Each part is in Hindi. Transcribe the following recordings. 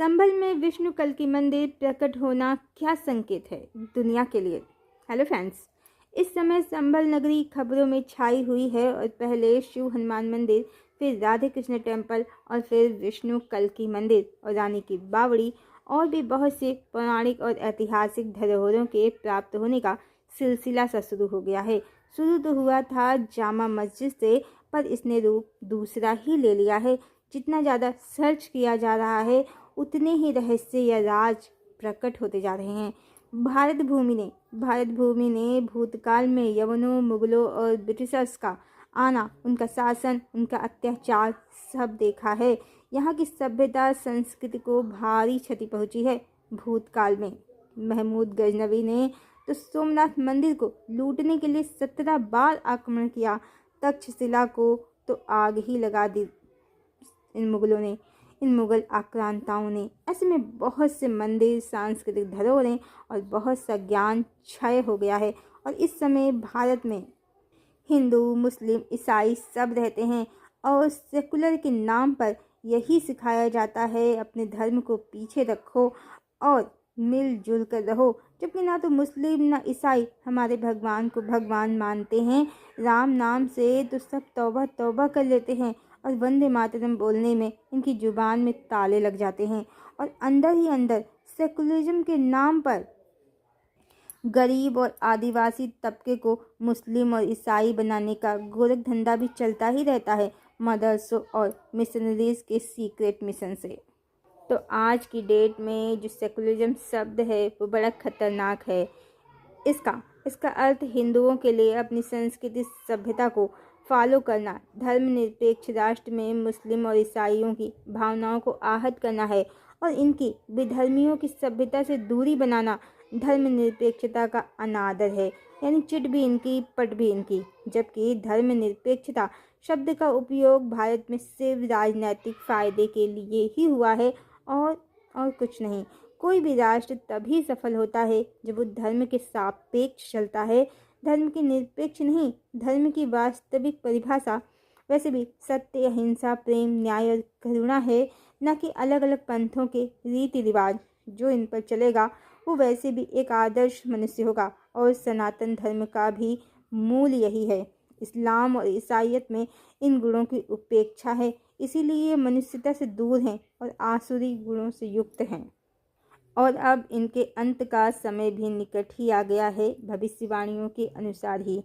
संभल में विष्णु कल्कि मंदिर प्रकट होना क्या संकेत है दुनिया के लिए। हेलो फ्रेंड्स, इस समय संभल नगरी खबरों में छाई हुई है और पहले शिव हनुमान मंदिर, फिर राधे कृष्ण टेम्पल और फिर विष्णु कल्कि मंदिर और रानी की बावड़ी और भी बहुत से पौराणिक और ऐतिहासिक धरोहरों के प्राप्त होने का सिलसिला सा शुरू हो गया है। शुरू तो हुआ था जामा मस्जिद से, पर इसने रूप दूसरा ही ले लिया है। जितना ज़्यादा सर्च किया जा रहा है उतने ही रहस्य या राज प्रकट होते जा रहे हैं। भारत भूमि ने भूतकाल में यवनों, मुगलों और ब्रिटिशर्स का आना, उनका शासन, उनका अत्याचार सब देखा है। यहाँ की सभ्यता संस्कृति को भारी क्षति पहुँची है। भूतकाल में महमूद गजनवी ने तो सोमनाथ मंदिर को लूटने के लिए 17 बार आक्रमण किया। तक्षशिला को तो आग ही लगा दी इन मुगल आक्रांताओं ने। ऐसे में बहुत से मंदिर, सांस्कृतिक धरोहरें और बहुत सा ज्ञान क्षय हो गया है। और इस समय भारत में हिंदू, मुस्लिम, ईसाई सब रहते हैं और सेकुलर के नाम पर यही सिखाया जाता है, अपने धर्म को पीछे रखो और मिलजुल कर रहो। जबकि ना तो मुस्लिम ना ईसाई हमारे भगवान को भगवान मानते हैं। राम नाम से तो सब तौबा तौबा कर लेते हैं और वंदे मातरम बोलने में इनकी जुबान में ताले लग जाते हैं। और अंदर ही अंदर सेकुलरिज्म के नाम पर गरीब और आदिवासी तबके को मुस्लिम और ईसाई बनाने का गोरख धंधा भी चलता ही रहता है, मदरसों और मिशनरीज के सीक्रेट मिशन से। तो आज की डेट में जो सेकुलरिज्म शब्द है वो बड़ा खतरनाक है। इसका अर्थ हिंदुओं के लिए अपनी संस्कृति सभ्यता को फॉलो करना, धर्मनिरपेक्ष राष्ट्र में मुस्लिम और ईसाइयों की भावनाओं को आहत करना है और इनकी विधर्मियों की सभ्यता से दूरी बनाना धर्मनिरपेक्षता का अनादर है। यानी चिट भी इनकी पट भी इनकी। जबकि धर्मनिरपेक्षता शब्द का उपयोग भारत में सिर्फ राजनीतिक फायदे के लिए ही हुआ है और कुछ नहीं। कोई भी राष्ट्र तभी सफल होता है जब वो धर्म के सापेक्ष चलता है, धर्म के निरपेक्ष नहीं। धर्म की वास्तविक परिभाषा वैसे भी सत्य, अहिंसा, प्रेम, न्याय और करुणा है, न कि अलग अलग पंथों के रीति रिवाज। जो इन पर चलेगा वो वैसे भी एक आदर्श मनुष्य होगा। और सनातन धर्म का भी मूल यही है। इस्लाम और ईसाइयत में इन गुणों की उपेक्षा है, इसीलिए ये मनुष्यता से दूर हैं और आसुरी गुणों से युक्त हैं। और अब इनके अंत का समय भी निकट ही आ गया है, भविष्यवाणियों के अनुसार ही।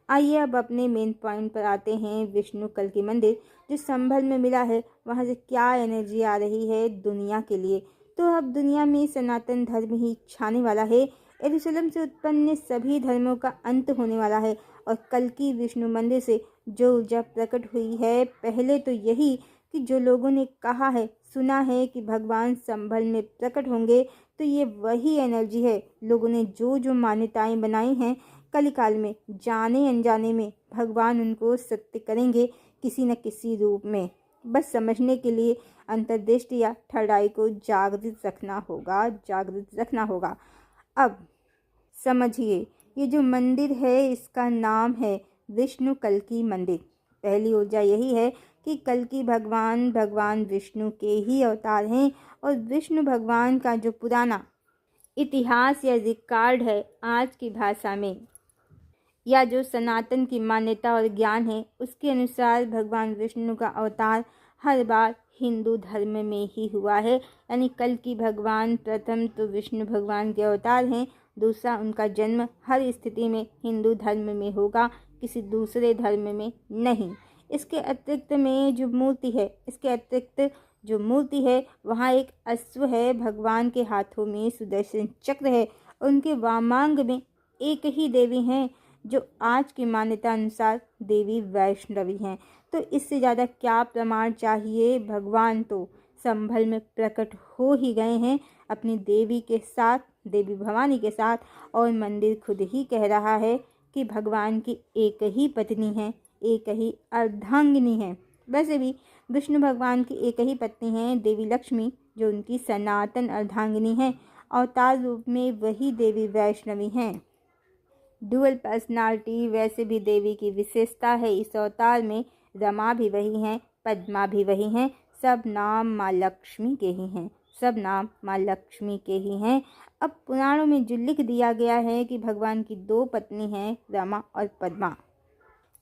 आइए अब अपने मेन पॉइंट पर आते हैं। विष्णु कल्कि मंदिर जो संभल में मिला है, वहाँ से क्या एनर्जी आ रही है दुनिया के लिए। तो अब दुनिया में सनातन धर्म ही छाने वाला है। यरूशलेम से उत्पन्न सभी धर्मों का अंत होने वाला है। और कल्कि विष्णु मंदिर से जो ऊर्जा प्रकट हुई है, पहले तो यही कि जो लोगों ने कहा है, सुना है कि भगवान संभल में प्रकट होंगे, तो ये वही एनर्जी है। लोगों ने जो जो मान्यताएं बनाई हैं, कलिकाल में जाने अनजाने में भगवान उनको सत्य करेंगे किसी न किसी रूप में। बस समझने के लिए अंतर्दृष्टि या थर्ड आई को जागृत रखना होगा। अब समझिए, ये जो मंदिर है इसका नाम है विष्णु कल्कि मंदिर। पहली ऊर्जा यही है कि कल्कि भगवान विष्णु के ही अवतार हैं। और विष्णु भगवान का जो पुराना इतिहास या रिकॉर्ड है आज की भाषा में, या जो सनातन की मान्यता और ज्ञान है, उसके अनुसार भगवान विष्णु का अवतार हर बार हिंदू धर्म में ही हुआ है। यानी कल्कि भगवान प्रथम तो विष्णु भगवान के अवतार हैं, दूसरा उनका जन्म हर स्थिति में हिंदू धर्म में होगा, किसी दूसरे धर्म में नहीं। इसके अतिरिक्त जो मूर्ति है वहाँ एक अश्व है, भगवान के हाथों में सुदर्शन चक्र है, उनके वामांग में एक ही देवी हैं जो आज की मान्यता अनुसार देवी वैष्णवी हैं। तो इससे ज़्यादा क्या प्रमाण चाहिए। भगवान तो संभल में प्रकट हो ही गए हैं अपनी देवी के साथ, देवी भवानी के साथ। और मंदिर खुद ही कह रहा है कि भगवान की एक ही पत्नी है, एक ही अर्धांगिनी है। वैसे भी विष्णु भगवान की एक ही पत्नी है, देवी लक्ष्मी, जो उनकी सनातन अर्धांगिनी है। अवतार रूप में वही देवी वैष्णवी हैं। डुअल पर्सनालिटी वैसे भी देवी की विशेषता है। इस अवतार में रमा भी वही हैं, पद्मा भी वही हैं, सब नाम माँ लक्ष्मी के ही हैं। सब नाम माँ लक्ष्मी के ही हैं। अब पुराणों में जो लिख दिया गया है कि भगवान की 2 पत्नी हैं, रमा और पद्मा,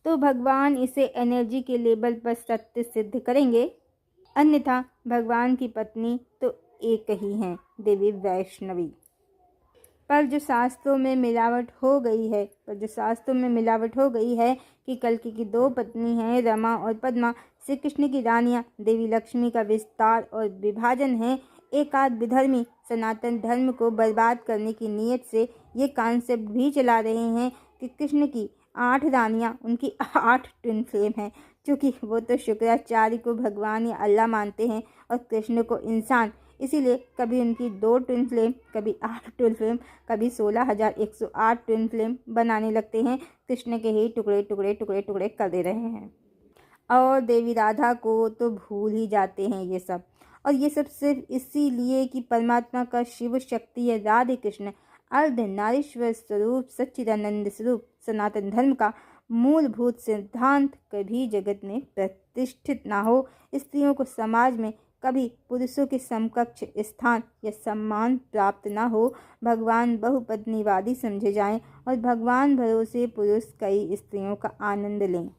तो भगवान इसे एनर्जी के लेवल पर सत्य सिद्ध करेंगे। अन्यथा भगवान की पत्नी तो एक ही हैं, देवी वैष्णवी। पर जो शास्त्रों में मिलावट हो गई है कि कल्कि की 2 पत्नी हैं, रमा और पद्मा, श्री कृष्ण की रानियां देवी लक्ष्मी का विस्तार और विभाजन है। एकाध विधर्मी सनातन धर्म को बर्बाद करने की नीयत से ये कॉन्सेप्ट भी चला रहे हैं कि कृष्ण की 8 रानियां उनकी 8 ट्विन फ्लेम हैं, क्योंकि वो तो शुक्राचार्य को भगवान या अल्लाह मानते हैं और कृष्ण को इंसान। इसीलिए कभी उनकी 2 ट्विन फ्लेम, कभी 8 ट्विन फ्लेम, कभी 16,108 ट्विन फ्लेम बनाने लगते हैं। कृष्ण के ही टुकड़े टुकड़े टुकड़े टुकड़े कर दे रहे हैं और देवी राधा को तो भूल ही जाते हैं ये सब। और ये सब सिर्फ इसीलिए कि परमात्मा का शिव शक्ति या राधे कृष्ण अर्धनारीश्वर स्वरूप सच्चिदानंद स्वरूप सनातन धर्म का मूलभूत सिद्धांत कभी जगत में प्रतिष्ठित ना हो। स्त्रियों को समाज में कभी पुरुषों के समकक्ष स्थान या सम्मान प्राप्त न हो। भगवान बहुपत्नीवादी समझे जाएं और भगवान भरोसे पुरुष कई स्त्रियों का आनंद लें।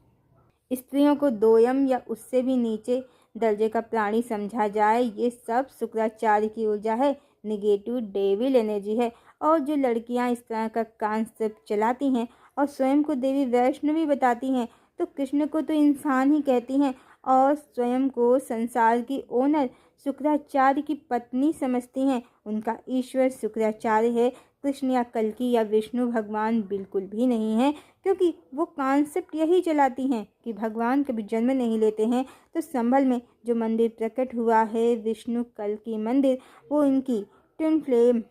स्त्रियों को दोयम या उससे भी नीचे दर्जे का प्राणी समझा जाए। ये सब शुक्राचार्य की ऊर्जा है, निगेटिव डेविल एनर्जी है। और जो लड़कियां इस तरह का कॉन्सेप्ट चलाती हैं और स्वयं को देवी वैष्णवी बताती हैं, तो कृष्ण को तो इंसान ही कहती हैं और स्वयं को संसार की ओनर शुक्राचार्य की पत्नी समझती हैं। उनका ईश्वर शुक्राचार्य है, कृष्ण या कल्कि या विष्णु भगवान बिल्कुल भी नहीं है, क्योंकि वो कॉन्सेप्ट यही चलाती हैं कि भगवान कभी जन्म नहीं लेते हैं। तो संभल में जो मंदिर प्रकट हुआ है, विष्णु कल्कि मंदिर, वो इनकी twin flame,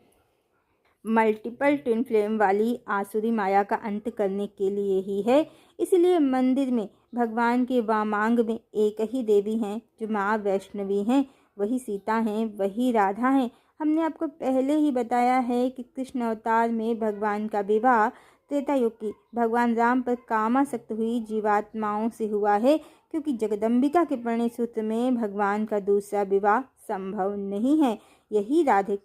multiple twin flame वाली आसुरी माया का अंत करने के लिए ही है। इसलिए मंदिर में भगवान के वामांग में एक ही देवी हैं जो माँ वैष्णवी हैं, वही सीता हैं, वही राधा हैं। हमने आपको पहले ही बताया है कि कृष्ण अवतार में भगवान का विवाह त्रेता युग की भगवान राम पर कामासक्त हुई जीवात्माओं से हुआ है, क्योंकि जगदम्बिका के परिणय सूत्र में भगवान का दूसरा विवाह संभव नहीं है। यही राधे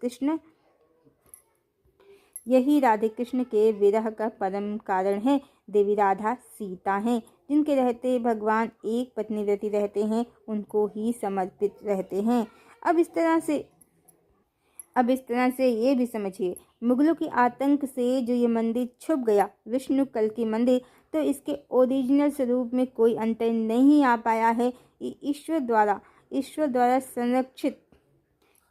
कृष्ण के विरह का परम कारण है। देवी राधा सीता हैं, जिनके रहते भगवान एक पत्नीव्रती रहते हैं, उनको ही समर्पित रहते हैं। अब इस तरह से ये भी समझिए, मुगलों के आतंक से जो ये मंदिर छुप गया, विष्णु कल्कि मंदिर, तो इसके ओरिजिनल स्वरूप में कोई अंतर नहीं आ पाया है। ये ईश्वर द्वारा संरक्षित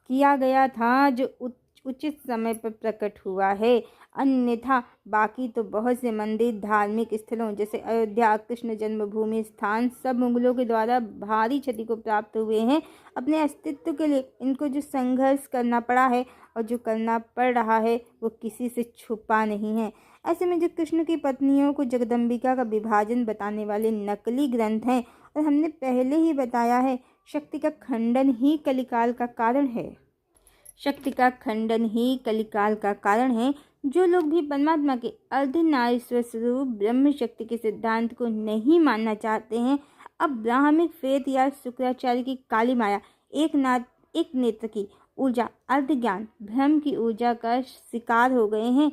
किया गया था, जो उचित समय पर प्रकट हुआ है। अन्यथा बाकी तो बहुत से मंदिर, धार्मिक स्थलों जैसे अयोध्या, कृष्ण जन्मभूमि स्थान, सब मुगलों के द्वारा भारी क्षति को प्राप्त हुए हैं। अपने अस्तित्व के लिए इनको जो संघर्ष करना पड़ा है और जो करना पड़ रहा है, वो किसी से छुपा नहीं है। ऐसे में जो कृष्ण की पत्नियों को जगदम्बिका का विभाजन बताने वाले नकली ग्रंथ हैं, और हमने पहले ही बताया है, शक्ति का खंडन ही कलिकाल का कारण है। जो लोग भी परमात्मा के अर्धनारीश्वर स्वरूप ब्रह्म शक्ति के सिद्धांत को नहीं मानना चाहते हैं, अब ब्राह्मिक फेद या शुक्राचार्य की काली माया, एक नेत्र की ऊर्जा, अर्ध ज्ञान, भ्रम की ऊर्जा का शिकार हो गए हैं,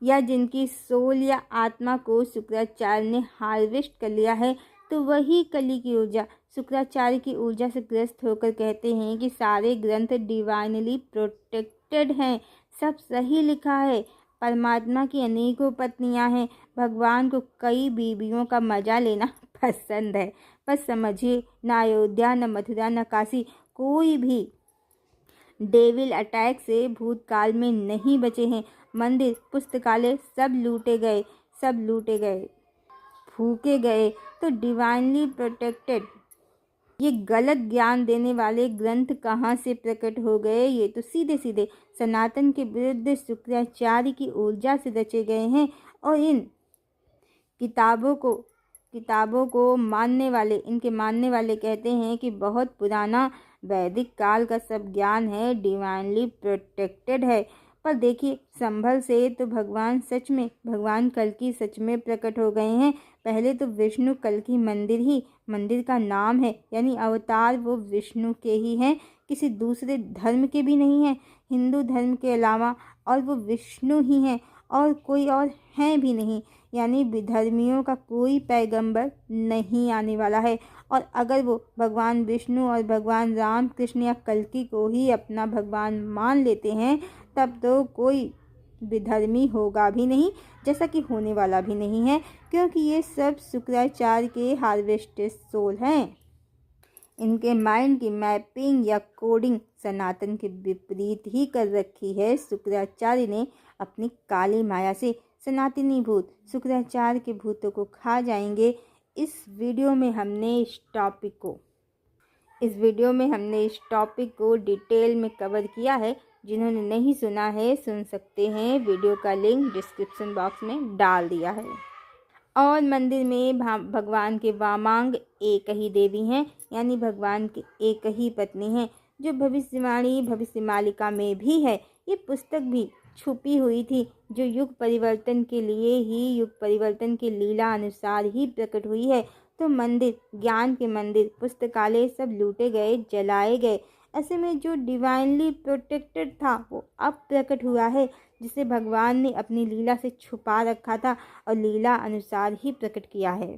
या जिनकी सोल या आत्मा को शुक्राचार्य ने हार्वेस्ट कर लिया है, तो वही कली की ऊर्जा, शुक्राचार्य की ऊर्जा से ग्रस्त होकर कहते हैं कि सारे ग्रंथ डिवाइनली प्रोटेक्टेड हैं, सब सही लिखा है, परमात्मा की अनेकों पत्नियां हैं, भगवान को कई बीवियों का मजा लेना पसंद है। बस समझिए, न अयोध्या, न मथुरा, न काशी, कोई भी डेविल अटैक से भूतकाल में नहीं बचे हैं। मंदिर, पुस्तकालय सब लूटे गए, फूके गए, तो डिवाइनली प्रोटेक्टेड ये गलत ज्ञान देने वाले ग्रंथ कहाँ से प्रकट हो गए? ये तो सीधे सीधे सनातन के विरुद्ध शुक्राचार्य की ऊर्जा से रचे गए हैं। और इन किताबों को मानने वाले कहते हैं कि बहुत पुराना वैदिक काल का सब ज्ञान है, डिवाइनली प्रोटेक्टेड है। पर देखिए, संभल से तो भगवान कल्कि सच में प्रकट हो गए हैं। पहले तो विष्णु कल्कि मंदिर का नाम है, यानी अवतार वो विष्णु के ही हैं, किसी दूसरे धर्म के भी नहीं हैं, हिंदू धर्म के अलावा, और वो विष्णु ही हैं और कोई और हैं भी नहीं। यानी विधर्मियों का कोई पैगंबर नहीं आने वाला है। और अगर वो भगवान विष्णु और भगवान राम कृष्ण या कल्कि को ही अपना भगवान मान लेते हैं, तब तो कोई विधर्मी होगा भी नहीं, जैसा कि होने वाला भी नहीं है, क्योंकि ये सब शुक्राचार्य के हार्वेस्टेड सोल हैं। इनके माइंड की मैपिंग या कोडिंग सनातन के विपरीत ही कर रखी है। शुक्राचार्य ने अपनी काली माया से सनातनी भूत शुक्राचार्य के भूतों को खा जाएंगे। इस वीडियो में हमने इस टॉपिक को डिटेल में कवर किया है। जिन्होंने नहीं सुना है सुन सकते हैं, वीडियो का लिंक डिस्क्रिप्शन बॉक्स में डाल दिया है। और मंदिर में भगवान के वामांग एक ही देवी हैं, यानी भगवान की एक ही पत्नी हैं, जो भविष्यवाणी भविष्य मालिका में भी है। ये पुस्तक भी छुपी हुई थी, जो युग परिवर्तन के लिए ही, युग परिवर्तन की लीला अनुसार ही प्रकट हुई है। तो मंदिर, ज्ञान के मंदिर, पुस्तकालय सब लूटे गए, जलाए गए। ऐसे में जो डिवाइनली प्रोटेक्टेड था वो अब प्रकट हुआ है, जिसे भगवान ने अपनी लीला से छुपा रखा था और लीला अनुसार ही प्रकट किया है।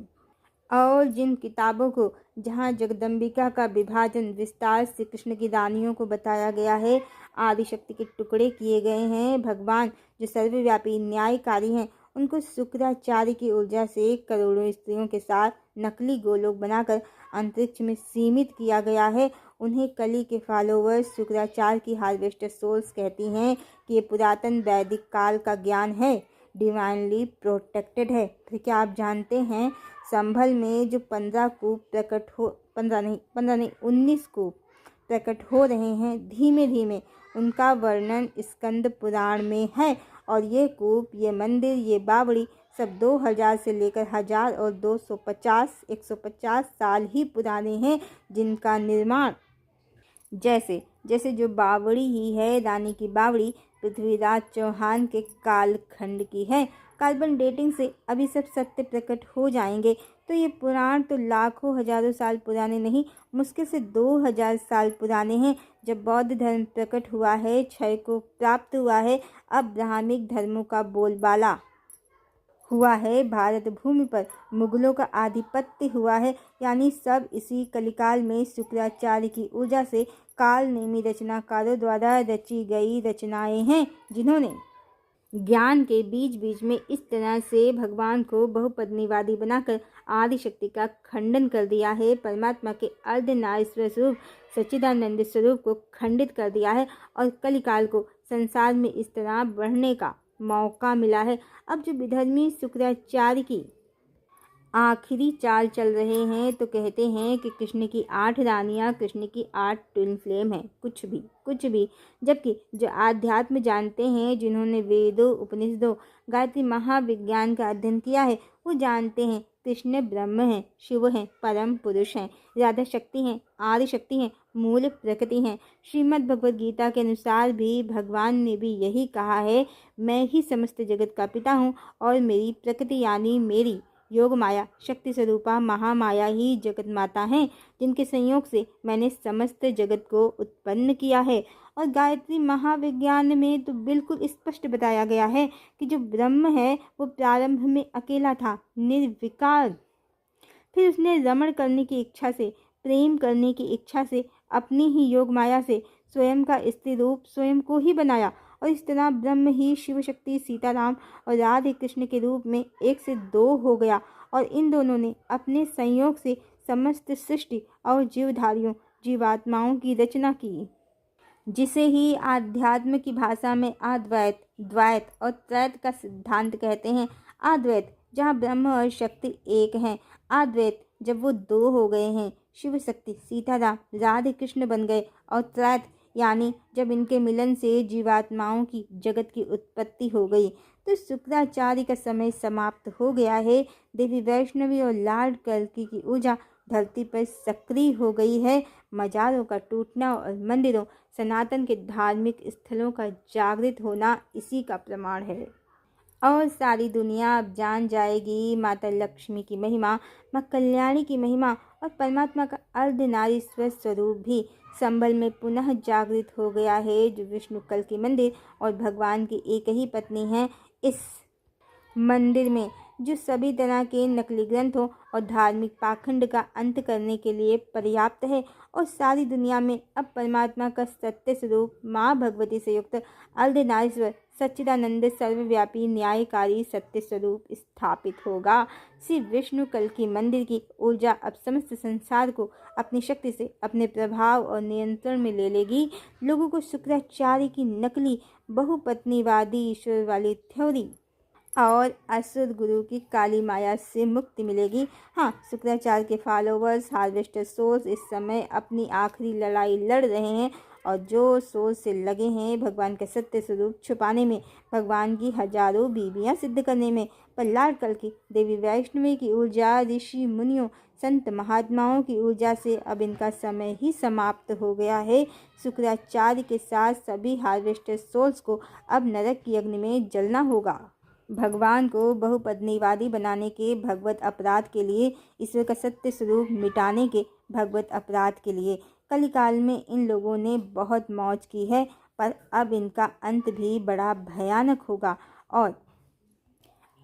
और जिन किताबों को, जहाँ जगदम्बिका का विभाजन विस्तार से कृष्ण की रानियों को बताया गया है, आदिशक्ति के टुकड़े किए गए हैं, भगवान जो सर्वव्यापी न्यायकारी हैं, उनको शुक्राचार्य की ऊर्जा से करोड़ों स्त्रियों के साथ नकली गोलोक बनाकर अंतरिक्ष में सीमित किया गया है। उन्हें कली के फॉलोवर्स शुक्राचार्य की हार्वेस्टेड सोल्स कहती हैं कि ये पुरातन वैदिक काल का ज्ञान है, डिवाइनली प्रोटेक्टेड है। फिर क्या आप जानते हैं, संभल में जो 19 कूप प्रकट हो रहे हैं धीमे धीमे, उनका वर्णन स्कंद पुराण में है। और ये कूप, ये मंदिर, ये बावड़ी सब 2000 से लेकर 1000 और 150 साल ही पुराने हैं, जिनका निर्माण जैसे जो बावड़ी ही है, रानी की बावड़ी पृथ्वीराज चौहान के कालखंड की है। कार्बन डेटिंग से अभी सब सत्य प्रकट हो जाएंगे। तो ये पुराण तो लाखों हजारों साल पुराने नहीं, मुश्किल से 2000 साल पुराने हैं। जब बौद्ध धर्म प्रकट हुआ है, क्षय को प्राप्त हुआ है, अब ब्राह्मणिक धर्मों का बोलबाला हुआ है, भारत भूमि पर मुगलों का आधिपत्य हुआ है। यानी सब इसी कलिकाल में शुक्राचार्य की ऊर्जा से काल नेमी रचनाकारों द्वारा रची गई रचनाएं हैं, जिन्होंने ज्ञान के बीच बीच में इस तरह से भगवान को बहुपत्नीवादी बनाकर आदिशक्ति का खंडन कर दिया है, परमात्मा के अर्धनारीश्वर स्वरूप सच्चिदानंद स्वरूप को खंडित कर दिया है, और कलिकाल को संसार में इस तरह बढ़ने का मौका मिला है। अब जो विधर्मी शुक्राचार्य की आखिरी चाल चल रहे हैं, तो कहते हैं कि कृष्ण की 8 रानियां, कृष्ण की 8 ट्विन फ्लेम हैं, कुछ भी। जबकि जो आध्यात्म जानते हैं, जिन्होंने वेदों, उपनिषदों, गायत्री महाविज्ञान का अध्ययन किया है, वो जानते हैं कृष्ण ब्रह्म हैं, शिव हैं, परम पुरुष हैं, राधा शक्ति हैं, आदि शक्ति हैं, मूल प्रकृति हैं। श्रीमद् भगवद गीता के अनुसार भी भगवान ने भी यही कहा है, मैं ही समस्त जगत का पिता हूँ और मेरी प्रकृति यानी मेरी योग माया शक्ति स्वरूपा महामाया ही जगत माता हैं, जिनके संयोग से मैंने समस्त जगत को उत्पन्न किया है। और गायत्री महाविज्ञान में तो बिल्कुल स्पष्ट बताया गया है कि जो ब्रह्म है वो प्रारंभ में अकेला था, निर्विकार। फिर उसने रमण करने की इच्छा से, प्रेम करने की इच्छा से, अपनी ही योग माया से स्वयं का स्त्री रूप स्वयं को ही बनाया, और इस तरह ब्रह्म ही शिव शक्ति सीताराम और राधे कृष्ण के रूप में 1 से 2 हो गया। और इन दोनों ने अपने संयोग से समस्त सृष्टि और जीवधारियों जीवात्माओं की रचना की, जिसे ही आध्यात्म की भाषा में अद्वैत, द्वैत और त्रैत का सिद्धांत कहते हैं। अद्वैत जहाँ ब्रह्म और शक्ति एक हैं, अद्वैत जब वो 2 हो गए हैं, शिव शक्ति सीताराम राधे कृष्ण बन गए, और त्रैत यानी जब इनके मिलन से जीवात्माओं की जगत की उत्पत्ति हो गई। तो शुक्राचार्य का समय समाप्त हो गया है। देवी वैष्णवी और लॉर्ड कल्कि की ऊर्जा धरती पर सक्रिय हो गई है। मजारों का टूटना और मंदिरों, सनातन के धार्मिक स्थलों का जागृत होना इसी का प्रमाण है। और सारी दुनिया अब जान जाएगी माता लक्ष्मी की महिमा, माँ कल्याणी की महिमा और परमात्मा का अर्धनारीश्वर स्वरूप भी संभल में पुनः जागृत हो गया है, जो विष्णु कल की मंदिर और भगवान की एक ही पत्नी है। इस मंदिर में जो सभी तरह के नकली ग्रंथों और धार्मिक पाखंड का अंत करने के लिए पर्याप्त है और सारी दुनिया में अब परमात्मा का सत्य स्वरूप माँ भगवती से युक्त अर्धनारीश्वर सच्चिदानंद सर्वव्यापी न्यायकारी सत्य स्वरूप स्थापित होगा। श्री विष्णु कल की मंदिर की ऊर्जा अब समस्त संसार को अपनी शक्ति से अपने प्रभाव और नियंत्रण में ले लेगी। लोगों को शुक्राचार्य की नकली बहुपत्नीवादी ईश्वर वाली थ्योरी और असुर गुरु की काली माया से मुक्ति मिलेगी। हाँ, शुक्राचार्य के फॉलोवर्स हार्वेस्टर सोल्स इस समय अपनी आखिरी लड़ाई लड़ रहे हैं और जो सोच से लगे हैं भगवान का सत्य स्वरूप छुपाने में, भगवान की हजारों बीबियां सिद्ध करने में। पर लार्ड कल की देवी वैष्णवी की ऊर्जा, ऋषि मुनियों, संत महात्माओं की ऊर्जा से अब इनका समय ही समाप्त हो गया है। शुक्राचार्य के साथ सभी हार्वेस्टर सोल्स को अब नरक की अग्नि में जलना होगा। भगवान को बहुपत्नीवादी बनाने के भगवत अपराध के लिए, ईश्वर का सत्य स्वरूप मिटाने के भगवत अपराध के लिए कलिकाल में इन लोगों ने बहुत मौज की है, पर अब इनका अंत भी बड़ा भयानक होगा। और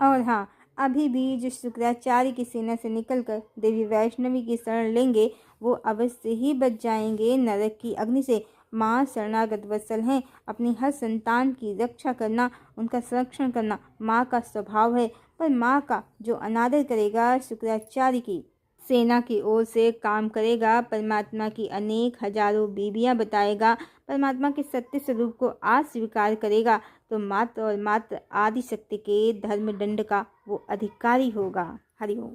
हाँ, अभी भी जो शुक्राचार्य की सेना से निकलकर देवी वैष्णवी की शरण लेंगे वो अवश्य ही बच जाएंगे नरक की अग्नि से। माँ शरणागत वत्सल हैं, अपनी हर संतान की रक्षा करना, उनका संरक्षण करना माँ का स्वभाव है। पर माँ का जो अनादर करेगा, शुक्राचार्य की सेना की ओर से काम करेगा, परमात्मा की अनेक हजारों बीबियां बताएगा, परमात्मा के सत्य स्वरूप को अस्वीकार करेगा, तो मात्र और मात्र आदि शक्ति के धर्म दंड का वो अधिकारी होगा। हरिओम।